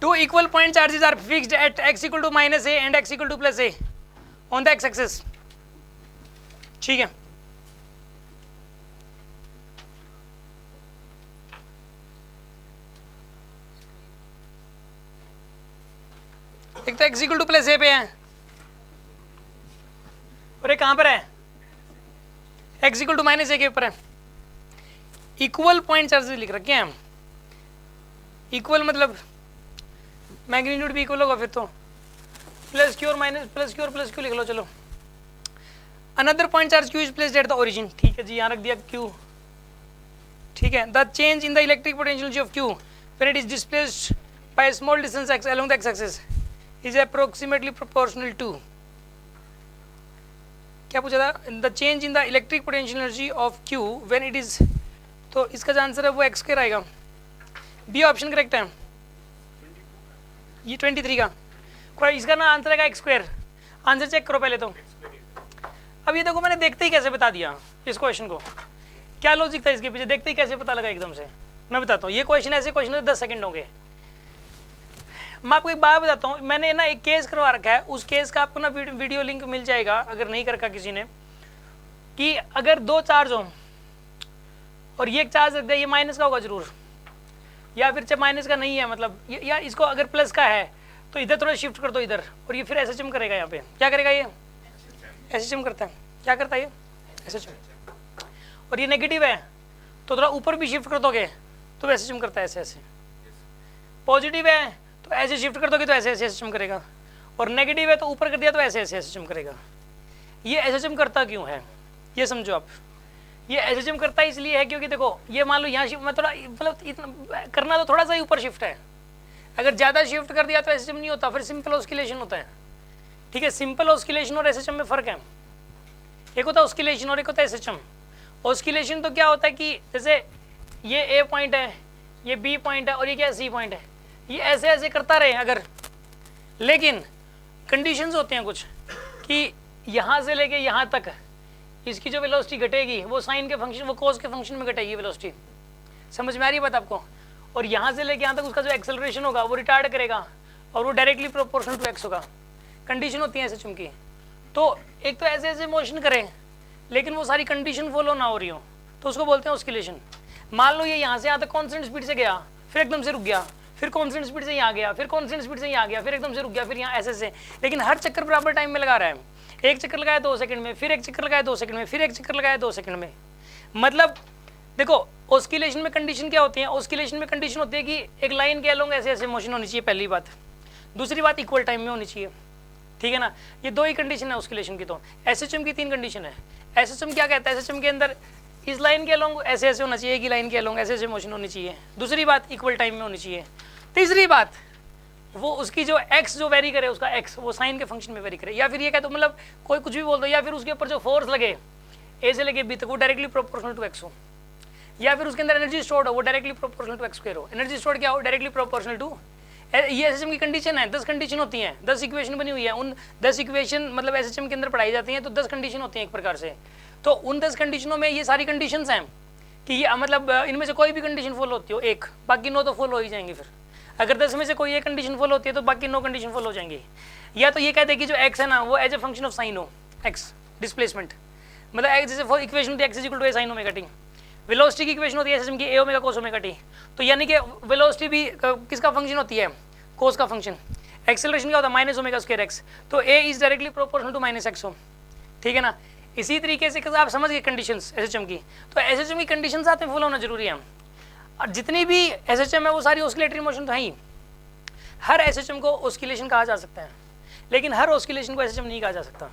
Two equal point charges are fixed at x equal to minus a and x equal to plus a on the x axis. ठीक है, एक तो x equal to plus a पे है और एक कहाँ पर है, x equal to minus a के ऊपर है. इक्वल पॉइंट चार्जेस लिख रखे हैं हम. इक्वल मतलब मैग्नीट्यूड भी इक्वल होगा फिर तो, प्लस क्यू और माइनस प्लस क्यू और प्लस क्यू लिख लो. चलो, another point charge Q is placed at the origin. ठीक है जी, यहाँ रख दिया क्यू. ठीक है, the change in the electric potential of Q when it is displaced by small distance x along the x axis is approximately proportional to, क्या पूछा था, the change in the electric potential energy of Q when it is, तो इसका जो answer है वो x square आएगा. B option correct है. ये 23 का कोई इसका ना आंसर आएगा x स्क्वायर. आंसर चेक करो पहले तो. अब ये देखो, मैंने देखते ही कैसे बता दिया इस क्वेश्चन को. क्या लॉजिक था इसके पीछे, देखते ही कैसे पता लगा एकदम से. मैं बताता हूँ, ये क्वेश्चन ऐसे क्वेश्चन है 10 सेकंड होंगे. मैं आपको एक बात बताता हूँ, मैंने ना एक केस करवा रखा है. उस केस का आपको ना वीडियो लिंक मिल जाएगा अगर नहीं कर रखा किसी ने, कि अगर दो चार्ज हो और ये एक चार्ज रख दिया, ये माइनस का होगा जरूर, या फिर चाहे माइनस का नहीं है, मतलब या इसको अगर प्लस का है तो इधर थोड़ा शिफ्ट कर दो इधर, और ये फिर एसएचएम करेगा. यहाँ पे क्या करेगा, ये एसएचएम करता है. क्या करता है ये एसएचएम. और ये नेगेटिव है तो थोड़ा ऊपर भी शिफ्ट कर दोगे तो एसएचएम करता है ऐसे ऐसे. पॉजिटिव है तो ऐसे शिफ्ट कर दोगे तो ऐसे ऐसे एसएचएम करेगा. और नेगेटिव है तो ऊपर कर दिया तो ऐसे ऐसे एसएचएम करेगा. ये एसएचएम करता क्यों है ये समझो आप. ये एसएचएम करता इसलिए है क्योंकि देखो, ये मान लो यहाँ शिफ्ट, मैं थोड़ा मतलब इतना करना तो थोड़ा सा ही ऊपर शिफ्ट है. अगर ज़्यादा शिफ्ट कर दिया तो एसएचएम नहीं होता, फिर सिंपल ऑस्किलेशन होता है. ठीक है, सिंपल ऑस्किलेशन और एसएचएम में फ़र्क है. एक होता है ऑस्किलेशन और एक होता है एसएचएम. ऑस्किलेशन तो क्या होता है कि जैसे ये ए पॉइंट है, ये बी पॉइंट है और ये क्या सी पॉइंट है, ये ऐसे ऐसे करता रहे अगर, लेकिन कंडीशंस होते हैं कुछ कि यहाँ से लेके यहाँ तक इसकी जो वेलोसिटी घटेगी वो साइन के फंक्शन, वो कोस के फंक्शन में घटेगी वेलोसिटी. समझ में आ रही है बात आपको. और यहाँ से लेके यहाँ तक उसका जो एक्सेलरेशन होगा वो रिटार्ड करेगा और वो डायरेक्टली प्रोपोर्शनल टू एक्स होगा. कंडीशन होती है एसएचएम की. तो एक तो ऐसे ऐसे मोशन करें लेकिन वो सारी कंडीशन फॉलो ना हो रही हो तो उसको बोलते हैं ऑस्किलेशन. मान लो ये यहाँ से यहाँ तक कॉन्स्टेंट स्पीड से गया, फिर एकदम से रुक गया, फिर कॉन्स्टेंट स्पीड से यहाँ गया, फिर कॉन्स्टेंट स्पीड से यहाँ गया, फिर एकदम से रुक गया, फिर यहाँ ऐसे से, लेकिन हर चक्कर बराबर टाइम में लगा रहा है. एक चक्कर लगाया 2 सेकंड में, फिर एक चक्कर लगाया 2 सेकंड में, फिर एक चक्कर लगाया 2 सेकंड में. मतलब देखो, ऑस्किलेशन में कंडीशन क्या होती है, ऑस्किलेशन में कंडीशन होती है कि एक लाइन के अलोंग ऐसे ऐसे मोशन होनी चाहिए, पहली बात. दूसरी बात, इक्वल टाइम में होनी चाहिए. ठीक है ना, ये 2 ही कंडीशन है ऑस्किलेशन की. तो एसएचएम की 3 कंडीशन है. एसएचएम क्या कहता है, एसएचएम के अंदर इस लाइन के अलोंग ऐसे ऐसे होना चाहिए, एक ही लाइन के अलोंग ऐसे ऐसे मोशन होनी चाहिए. दूसरी बात, इक्वल टाइम में होनी चाहिए. तीसरी बात, वो उसकी जो एक्स जो वेरी करे, उसका एक्स वो साइन के फंक्शन में वेरी करे. या फिर ये कहते हो मतलब कोई कुछ भी बोल दो, या फिर उसके ऊपर जो फोर्स लगे ए से लेके बी तक वो डायरेक्टली प्रोपोर्शनल टू एक्स हो, या फिर उसके अंदर एनर्जी स्टोर्ड हो वो directly proportional to X square हो. एनर्जी स्टोर्ड क्या हो, डायरेक्टली प्रोपोर्शनल टू. ये एसएचएम की कंडीशन है. 10 कंडीशन होती हैं, 10 इक्वेशन बनी हुई है. उन 10 इक्वेशन मतलब एसएचएम के अंदर पढ़ाई जाती हैं. तो 10 कंडीशन होती हैं एक प्रकार से. तो उन 10 कंडीशनों में ये सारी कंडीशंस हैं कि ये मतलब इनमें से कोई भी कंडीशन फॉलो होती हो एक, बाकी 9 तो फॉलो हो ही जाएंगे. फिर अगर 10 में से कोई एक कंडीशन फॉलो होती है तो बाकी 9 कंडीशन फॉलो हो जाएंगी. या तो ये कहते हैं कि जो एक्स है ना वो as a function of sine हो, एक्स डिस्प्लेसमेंट, मतलब एक्स जैसे फॉर इक्वेशन होती है X is equal to A sine omega T. Velocity की इक्वेशन होती है एसएचएम की A omega cos omega T. तो यानी कि वेलोसिटी भी किसका फंक्शन होती है, कोस का फंक्शन. एक्सेलरेशन क्या होता है, माइनस ओमेगा स्क्वायर एक्स. तो a is directly proportional to minus x हो. ठीक है ना. इसी तरीके से आप समझ गए कंडीशंस एसएचएम की. तो एसएचएम की कंडीशंस आते हैं फॉलो होना जरूरी है. और जितनी भी एसएचएम है वो सारी ऑस्किलेटरी मोशन तो है ही. हर एसएचएम को ऑस्किलेशन कहा जा सकता है, लेकिन हर ऑस्किलेशन को एसएचएम नहीं कहा जा सकता.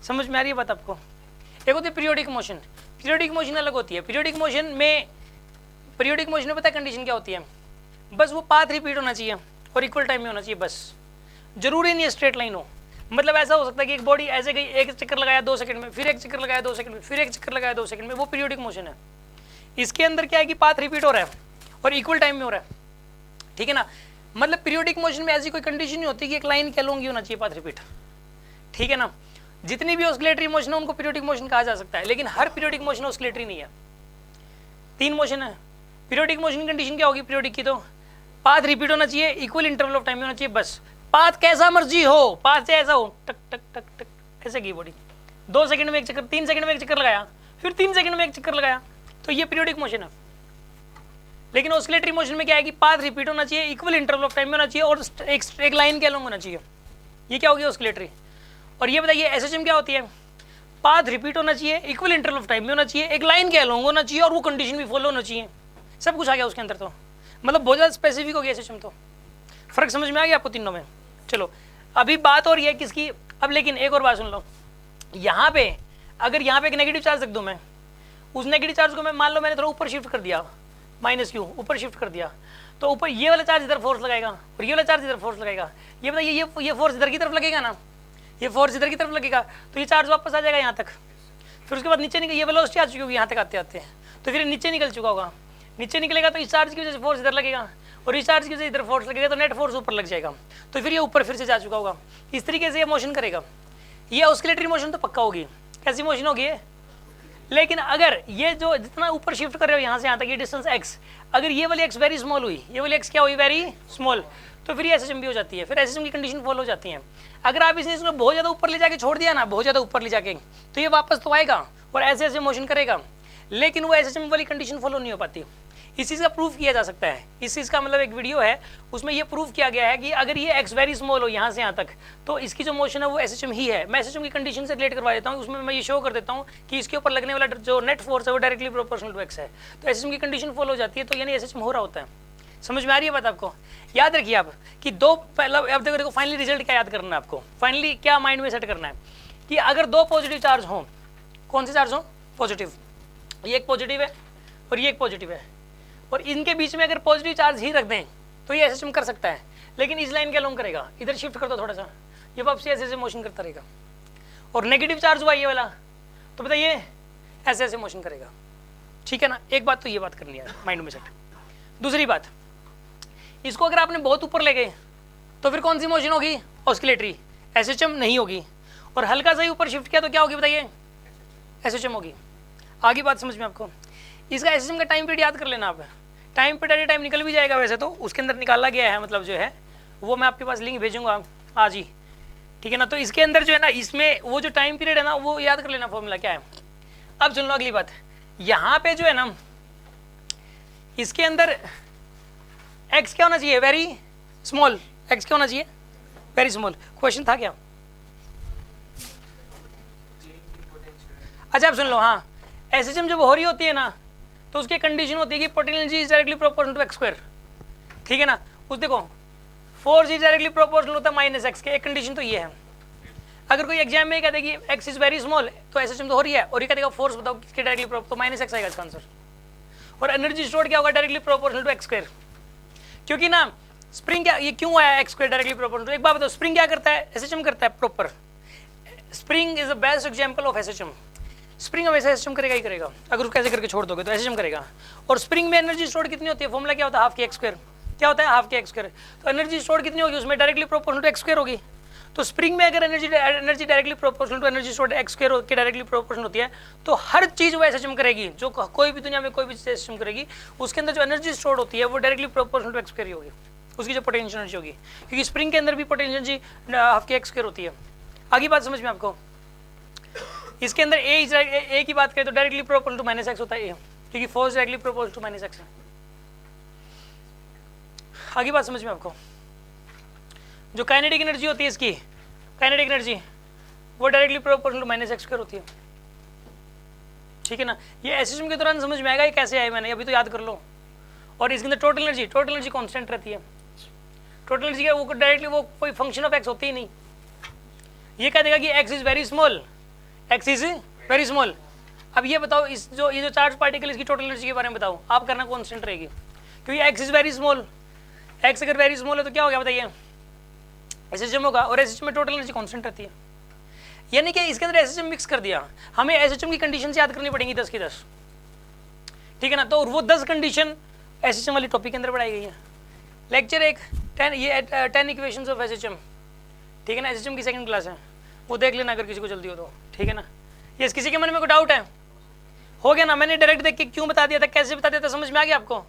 समझ में आ रही है बात आपको. एक होती है पीरियोडिक मोशन. पीरियोडिक मोशन अलग होती है. पीरियोडिक मोशन में पता है कंडीशन क्या होती है, बस वो पाथ रिपीट होना चाहिए और इक्वल टाइम में होना चाहिए. बस जरूरी नहीं है स्ट्रेट लाइन हो. मतलब ऐसा हो सकता है कि एक बॉडी ऐसे गई, एक चक्कर लगाया 2 सेकंड में, फिर एक चक्कर लगाया 2 सेकंड में, फिर एक चक्कर लगाया 2 सेकंड में, वो पीरियोडिक मोशन है. इसके अंदर क्या है कि पाथ रिपीट हो रहा है और इक्वल टाइम में हो रहा है. ठीक है ना. मतलब पीरियोडिक मोशन में ऐसी कोई कंडीशन नहीं होती कि एक लाइन के अलोंग ही होना चाहिए पाथ रिपीट. ठीक है ना. जितनी भी ऑस्किलेटरी मोशन है उनको पीरियोडिक मोशन कहा जा सकता है, लेकिन हर पीरियोडिक मोशन ऑस्किलेटरी नहीं है. 3 मोशन है. पीरियोडिक मोशन की कंडीशन क्या होगी पीरियोडिक की, तो पाथ रिपीट होना चाहिए, इक्वल इंटरवल ऑफ टाइम में होना चाहिए, बस पाथ कैसा मर्जी हो, पाथ से ऐसा हो, टक टक टक टक ऐसे की बॉडी 2 सेकंड में एक चक्कर, 3 सेकंड में एक चक्कर लगाया, फिर 3 सेकंड में एक चक्कर लगाया, तो ये पीरियोडिक मोशन है। लेकिन ऑस्किलेटरी मोशन में क्या है कि पाथ रिपीट होना चाहिए, इक्वल इंटरवल ऑफ टाइम में होना चाहिए और एक लाइन के अलोंग होना चाहिए। ये क्या होगी ऑस्किलेटरी। और ये बताइए एसएचएम क्या होती है, पाथ रिपीट होना चाहिए, इक्वल इंटरवल ऑफ टाइम में होना चाहिए, एक लाइन के अलोंग होना चाहिए और वो कंडीशन भी फॉलो होना चाहिए। सब कुछ आ गया उसके अंदर, तो मतलब बहुत ज़्यादा स्पेसिफिक हो गया एसएचएम। तो फर्क समझ में आ गया आपको तीनों में। चलो अभी बात हो रही है किसकी, अब लेकिन एक और बात सुन लो, यहाँ पे अगर यहाँ पे एक नेगेटिव चार्ज रख दूँ मैं, उस नेगेटिव चार्ज को मैं मान लो मैंने थोड़ा ऊपर शिफ्ट कर दिया, -q ऊपर शिफ्ट कर दिया, तो ऊपर ये वाला चार्ज इधर फोर्स लगाएगा और ये वाला चार्ज इधर फोर्स लगाएगा। ये बताइए ये फोर्स इधर की तरफ लगेगा ना, ये फोर्स इधर की तरफ लगेगा, तो ये चार्ज वापस आ जाएगा यहाँ तक, फिर उसके बाद नीचे निकल, ये वेलोसिटी आ चुकी होगी यहाँ तक आते आते, तो फिर नीचे निकल चुका होगा, नीचे निकलेगा तो इस चार्ज की वजह से फोर्स इधर लगेगा और इस चार्ज की वजह से इधर फोर्स लगेगा, तो नेट फोर्स ऊपर लग जाएगा, तो फिर ये ऊपर फिर से जा चुका होगा। इस तरीके से ये मोशन करेगा। ये ऑस्किलेटरी मोशन तो पक्का होगी। कैसी मोशन होगी ये, लेकिन अगर ये जो जितना ऊपर शिफ्ट कर रहे हो यहाँ से यहाँ तक ये डिस्टेंस x, अगर ये वाली x वेरी स्मॉल हुई, ये वाली x क्या हुई वेरी स्मॉल, तो फिर ये एसएचएम भी हो जाती है, फिर एसएचएम की कंडीशन फॉलो हो जाती है। अगर आप इसने बहुत ज़्यादा ऊपर ले जाके छोड़ दिया ना, बहुत ज़्यादा ऊपर ले जाके, तो ये वापस तो आएगा और ऐसे ऐसे मोशन करेगा, लेकिन वो एसएचएम वाली कंडीशन फॉलो नहीं हो पाती। इस चीज़ का प्रूफ किया जा सकता है, इस चीज़ का मतलब एक वीडियो है उसमें ये प्रूफ किया गया है कि अगर ये x वेरी स्मॉल हो यहाँ से यहाँ तक, तो इसकी जो मोशन है वो एसएचएम ही है। मैं एसएचएम की कंडीशन से रिलेट करवा देता हूँ, उसमें मैं ये शो कर देता हूँ कि इसके ऊपर लगने वाला जो नेट फोर्स है वो डायरेक्टली प्रोपोर्शनल टू x है, तो एसएचएम की कंडीशन फॉलो हो जाती है, तो यानी एसएचएम हो रहा होता है। समझ में आ रही है बात आपको। याद रखिए आप कि दो पहला, अब देखो फाइनली रिजल्ट क्या याद करना है आपको, फाइनली क्या माइंड में सेट करना है कि अगर 2 पॉजिटिव चार्ज हों, कौन से चार्ज हों, पॉजिटिव, ये एक पॉजिटिव है और ये एक पॉजिटिव है, और इनके बीच में अगर पॉजिटिव चार्ज ही रख दें तो ये एसएचएम कर सकता है, लेकिन इस लाइन के अलोंग करेगा, इधर शिफ्ट कर दो थोड़ा सा, ये वापसी ऐसे ऐसे मोशन करता रहेगा। और नेगेटिव चार्ज हुआ ये वाला, तो बताइए ऐसे ऐसे मोशन करेगा। ठीक है ना, एक बात तो ये बात करनी है माइंड में सेट। दूसरी बात, इसको अगर आपने बहुत ऊपर ले गए तो फिर कौन सी मोशन होगी, ऑस्किलेटरी, एसएचएम नहीं होगी। और हल्का सा ही ऊपर शिफ्ट किया तो क्या होगी बताइए, एसएचएम होगी। आगे बात समझ में आपको। इसका एसएचएम का टाइम पीरियड याद कर लेना आप, टाइम पीरियड टाइम निकल भी जाएगा वैसे तो, उसके अंदर निकाला गया है, मतलब जो है वो मैं आपके पास लिंक भेजूंगा आज ही, ठीक है ना। तो इसके अंदर जो है ना, इसमें वो जो टाइम पीरियड है ना वो याद कर लेना, फॉर्मूला क्या है। अब सुन लो अगली बात, यहाँ पे जो है ना इसके अंदर x क्या होना चाहिए, वेरी स्मॉल, x क्या होना चाहिए, वेरी स्मॉल। क्वेश्चन था क्या, अच्छा आप सुन लो, हाँ एसएचएम जब हो रही होती है ना तो उसकी कंडीशन होती है कि potential energy is directly proportional to x square, ठीक है ना। उस देखो फोर्स इज डायरेक्टली प्रोपोर्शनल होता है -x के, एक कंडीशन तो ये है। अगर कोई एग्जाम में कह दे कि x इज वेरी स्मॉल तो एसएचएम तो हो रही है, और ये कह देगा फोर्स बताओ किसके डायरेक्टली प्रोपोर्शनल, तो -x आएगा इसका आंसर। और एनर्जी स्टोर्ड क्या होगा, directly proportional to x square, क्योंकि ना स्प्रिंग क्या, ये क्यों आया x स्क्वायर डायरेक्टली प्रोपोर्शनल। एक बात बताओ, स्प्रिंग क्या करता है, एसएचएम करता है proper. Spring is the best example of SHM. Spring हमेशा एसएचएम करेगा ही करेगा, अगर उसको ऐसे करके छोड़ दोगे तो एसएचएम करेगा। और स्प्रिंग में एनर्जी स्टोर्ड कितनी होती है, फॉर्मूला क्या होता है, हाफ के x स्क्वायर, क्या होता है हाफ के x स्क्वायर। तो एनर्जी स्टोर्ड कितनी होगी उसमें, directly proportional to x square होगी। तो स्प्रिंग में अगर energy directly proportional to energy stored x square के डायरेक्टली प्रोपोर्शनल होती है, तो हर चीज़ वो एसएचएम करेगी, जो कोई भी दुनिया में कोई भी चीज़ एसएचएम करेगी, उसके अंदर जो एनर्जी स्टोर्ड होती है वो directly proportional to x square ही होगी, उसकी जो पोटेंशियल एनर्जी होगी, क्योंकि स्प्रिंग के अंदर भी potential energy half K x square होती है। आगे बात समझ में आपको। इसके अंदर ए की बात करें तो डायरेक्टली प्रोपोर्शनल टू -x होता है, क्योंकि force directly proportional to -x है। आगे बात समझ में आपको। जो काइनेटिक एनर्जी होती है इसकी, काइनेटिक एनर्जी वो directly proportional to -x square होती है, ठीक है ना। ये एसएचएम के दौरान समझ में आएगा ये कैसे आया, मैंने अभी तो याद कर लो। और इसके अंदर टोटल एनर्जी कांस्टेंट रहती है। टोटल एनर्जी वो डायरेक्टली वो कोई फंक्शन ऑफ x होती ही नहीं। ये कह देगा कि x is very small, x is very small. अब ये बताओ, इस जो ये जो चार्ज पार्टिकल इसकी टोटल एनर्जी के बारे में बताओ, आप करना कांस्टेंट रहेगी, क्योंकि x is very small. x अगर वेरी स्मॉल है तो क्या हो गया बताइए, एसएचएम होगा, और एसएचएम में टोटल एनर्जी कांस्टेंट रहती है। यानी कि इसके अंदर एसएचएम मिक्स कर दिया, हमें एसएचएम की कंडीशन याद करनी पड़ेंगी 10 की 10, ठीक है ना। तो वो 10 कंडीशन एसएचएम वाली टॉपिक के अंदर पढ़ाई गई है। लेक्चर 1 10 इक्वेशंस ऑफ एसएचएम, ठीक है ना, एसएचएम की सेकंड क्लास है, वो देख लेना अगर किसी को जल्दी हो तो, ठीक है ना। ये किसी के मन में कोई डाउट है, हो गया ना, मैंने डायरेक्ट देख के क्यों बता दिया था, कैसे बता दिया था, समझ में आ गया आपको।